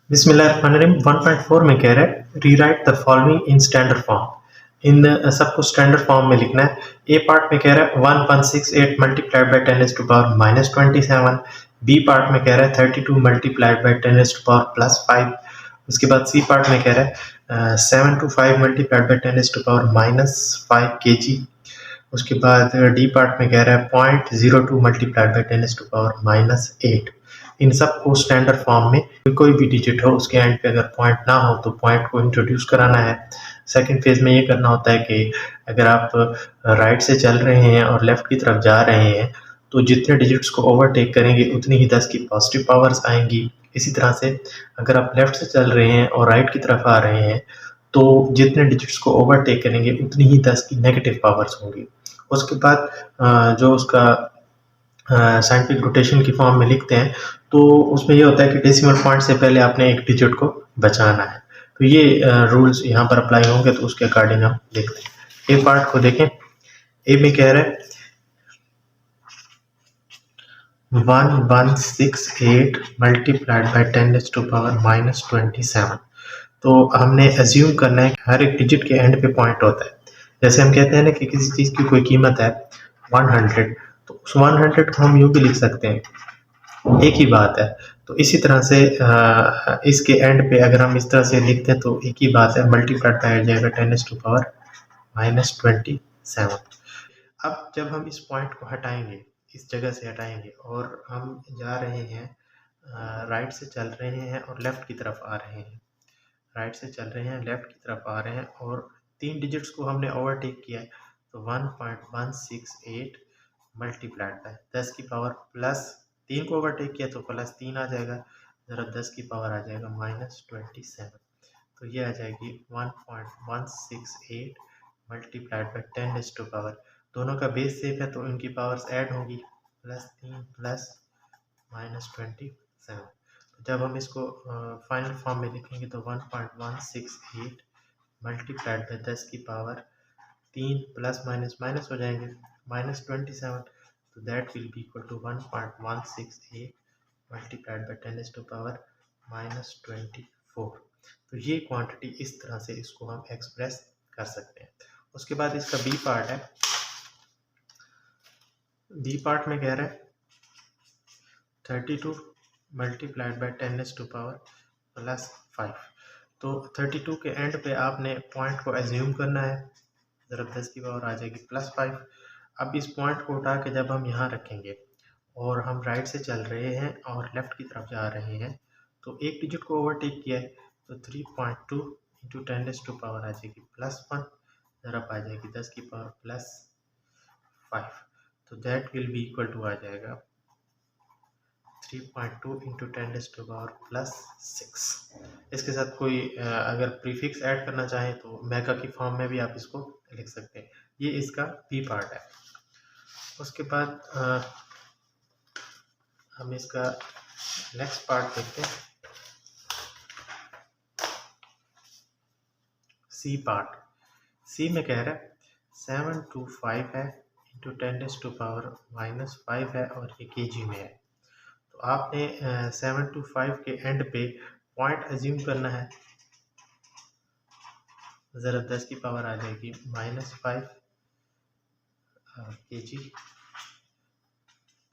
बिस्मिल्लाहिर्रहमानिर्रहीम 1.4 में कह रहा है rewrite the following in standard form. इन सबको स्टैंडर्ड फॉर्म में लिखना है। ए पार्ट में कह रहा है 1168 multiplied by 10 to power -27। B part में कह रहा है 32 मल्टीप्लाइड बाई 10 टू पावर +5। उसके बाद सी पार्ट में कह रहा है 725 multiplied by 10 to power -5 kg। उसके बाद डी पार्ट में कह रहा है 0.02 मल्टीप्लाइड बाई 10 टू पावर -8। इन सब को स्टैंडर्ड फॉर्म में कोई भी डिजिट हो उसके एंड पे अगर पॉइंट ना हो तो पॉइंट को इंट्रोड्यूस कराना है। सेकंड फेज में ये करना होता है कि अगर आप राइट से चल रहे हैं और लेफ्ट की तरफ जा रहे हैं तो जितने डिजिट्स को ओवरटेक करेंगे उतनी ही 10 की पॉजिटिव पावर्स आएंगी। इसी तरह से अगर आप लेफ्ट से चल रहे हैं और राइट की तरफ आ रहे हैं तो जितने डिजिट्स को ओवरटेक करेंगे उतनी ही 10 की नेगेटिव पावर्स होंगी। उसके बाद जो उसका साइंटिफिक रोटेशन की फॉर्म में लिखते हैं तो उसमें ये होता है कि डेसिमल पॉइंट से पहले आपने एक डिजिट को बचाना है। तो ये रूल्स यहाँ पर अप्लाई होंगे तो उसके अकॉर्डिंग हम देखते हैं। ए पार्ट को देखें। ए में कह रहे हैं 1168 मल्टीप्लाइड बाई 10 टू पावर -27। तो हमने एज्यूम करना है कि हर एक डिजिट के एंड पे पॉइंट होता है। जैसे हम कहते हैं ना कि किसी चीज़ की कोई कीमत है 100, तो उस 100 को हम यूँ भी लिख सकते हैं, एक ही बात है। तो इसी तरह से इसके एंड पे अगर हम इस तरह से लिखते हैं तो एक ही बात है, मल्टीप्लाइड बाय आ जाएगा 10 टू पावर -27। अब जब हम इस पॉइंट को हटाएंगे, इस जगह से हटाएंगे और हम जा रहे हैं राइट से चल रहे हैं और लेफ्ट की तरफ आ रहे हैं, राइट से चल रहे हैं लेफ्ट की तरफ आ रहे हैं और 3 डिजिट्स को हमने ओवरटेक किया है। तो 1168 मल्टीप्लाइड बाय 10 की पावर +3 को ओवरटेक किया तो +3 आ जाएगा, ज़रा 10 की पावर आ जाएगा -27। तो ये आ जाएगी 1168 मल्टीप्लाइड बाय 10 टू पावर, दोनों का बेस सेम है तो इनकी पावर्स ऐड होंगी, +3 प्लस -27। तो जब हम इसको फाइनल फॉर्म में लिखेंगे तो 1168 मल्टीप्लाइड बाय 10 की पावर 3 प्लस माइनस माइनस हो जाएंगे -27। तो that will be equal to 1.168 multiplied by 10 to power -24। तो ये क्वांटिटी इस तरह से इसको हम एक्सप्रेस कर सकते हैं। उसके बाद इसका बी पार्ट है। बी पार्ट में कह रहा है 32 मल्टीप्लाइड बाय 10 टू पावर +5। तो 32 के एंड पे आपने पॉइंट को एज्यूम करना है, ज़रा 10 की पावर आ जाएगी +5। अब इस पॉइंट को उठा के जब हम यहाँ रखेंगे और हम राइट से चल रहे हैं और लेफ्ट की तरफ जा रहे हैं तो एक डिजिट को ओवरटेक किया है तो 3.2 इंटू 10 टू पावर आ जाएगी +1, ज़रा आ जाएगी 10 की पावर +5। तो that will be equal to आ जाएगा 3.2 इंटू 10 टू पावर +6। इसके साथ कोई अगर प्रीफिक्स ऐड करना चाहें तो मेगा की फॉर्म में भी आप इसको लिख सकते हैं। ये इसका बी पार्ट है। उसके बाद हम इसका नेक्स्ट पार्ट देखते हैं, सी पार्ट। सी में कह रहा है 725 है इंटू 10 टू पावर -5 है और ये केजी में है। तो आपने 725 के एंड पे पॉइंट एज्यूम करना है, ज़रा 10 की पावर आ जाएगी -5 kg।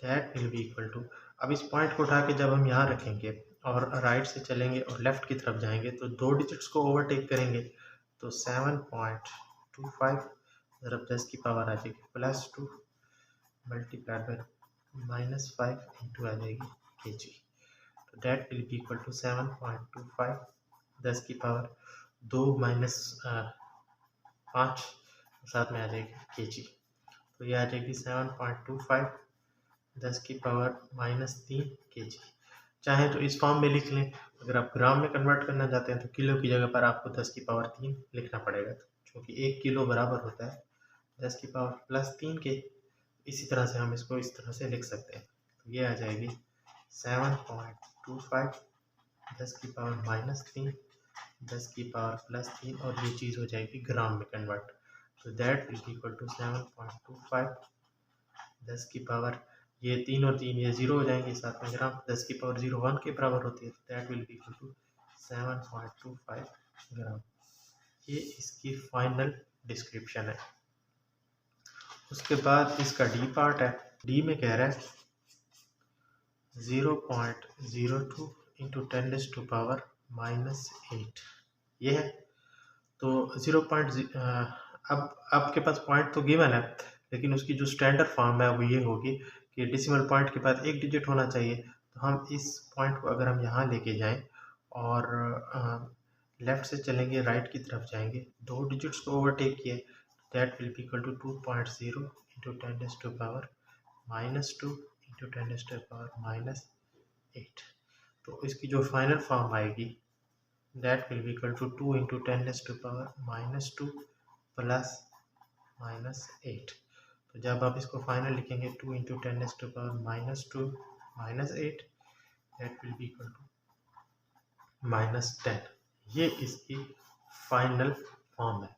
That will be equal to, अब इस पॉइंट को उठा के जब हम यहाँ रखेंगे और राइट से चलेंगे और लेफ्ट की तरफ जाएंगे तो 2 डिजिट्स को ओवरटेक करेंगे तो 7.25 ज़रा 10 की पावर आ जाएगी +2 मल्टीप्लाइड बाय -5 इंटू आ जाएगी kg। तो that will be equal to 7.25 10 की पावर 2 माइनस 5 साथ में आ जाएगी kg। तो ये आ जाएगी 7.25 10 की पावर -3 kg। चाहे तो इस फॉर्म में लिख लें, अगर आप ग्राम में कन्वर्ट करना चाहते हैं तो किलो की जगह पर आपको 10 की पावर 3 लिखना पड़ेगा, क्योंकि 1 किलो बराबर होता है 10 की पावर +3 के। इसी तरह से हम इसको इस तरह से लिख सकते हैं। तो ये आ जाएगी 7.25 10 की पावर -3 10 की पावर +3 और ये चीज़ हो जाएगी ग्राम में कन्वर्ट। तो that will be equal to 7.25 10 की पावर, ये 3 और 3 ये 0 हो जाएंगे, साथ में ग्राम 10 की पावर 0 1 के बराबर होती है। तो that will be equal to 7.25 gram. ये इसकी फाइनल डिस्क्रिप्शन है। उसके बाद इसका डी पार्ट है। डी में कह रहा है 0.02 इंटू 10⁻⁻8 ये है। तो 0. अब आपके पास पॉइंट तो गिवन है, लेकिन उसकी जो स्टैंडर्ड फॉर्म है वो ये होगी कि डेसिमल पॉइंट के बाद एक डिजिट होना चाहिए। तो हम इस पॉइंट को अगर हम यहाँ लेके जाएं और लेफ्ट से चलेंगे, राइट की तरफ जाएंगे, 2 डिजिट्स को ओवरटेक किए, that will be equal to 2.0 into 10⁻⁻2 into 10⁻⁻8। तो इसकी जो फाइनल फॉर्म आएगी that will be equal to 2 into 10⁻⁻2 plus -8। तो जब आप इसको फाइनल लिखेंगे 2 into 10⁻⁻2 -8 that will be equal to -10। ये इसकी फाइनल फॉर्म है।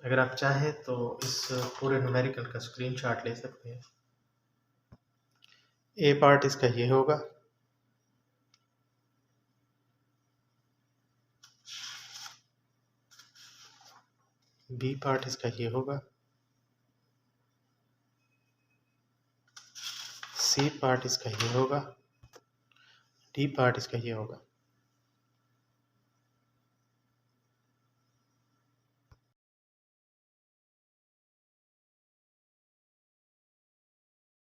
अगर आप चाहें तो इस पूरे न्यूमेरिकल का स्क्रीनशॉट ले सकते हैं। ए पार्ट इसका ये होगा, बी पार्ट इसका ये होगा, सी पार्ट इसका ये होगा, डी पार्ट इसका ये होगा।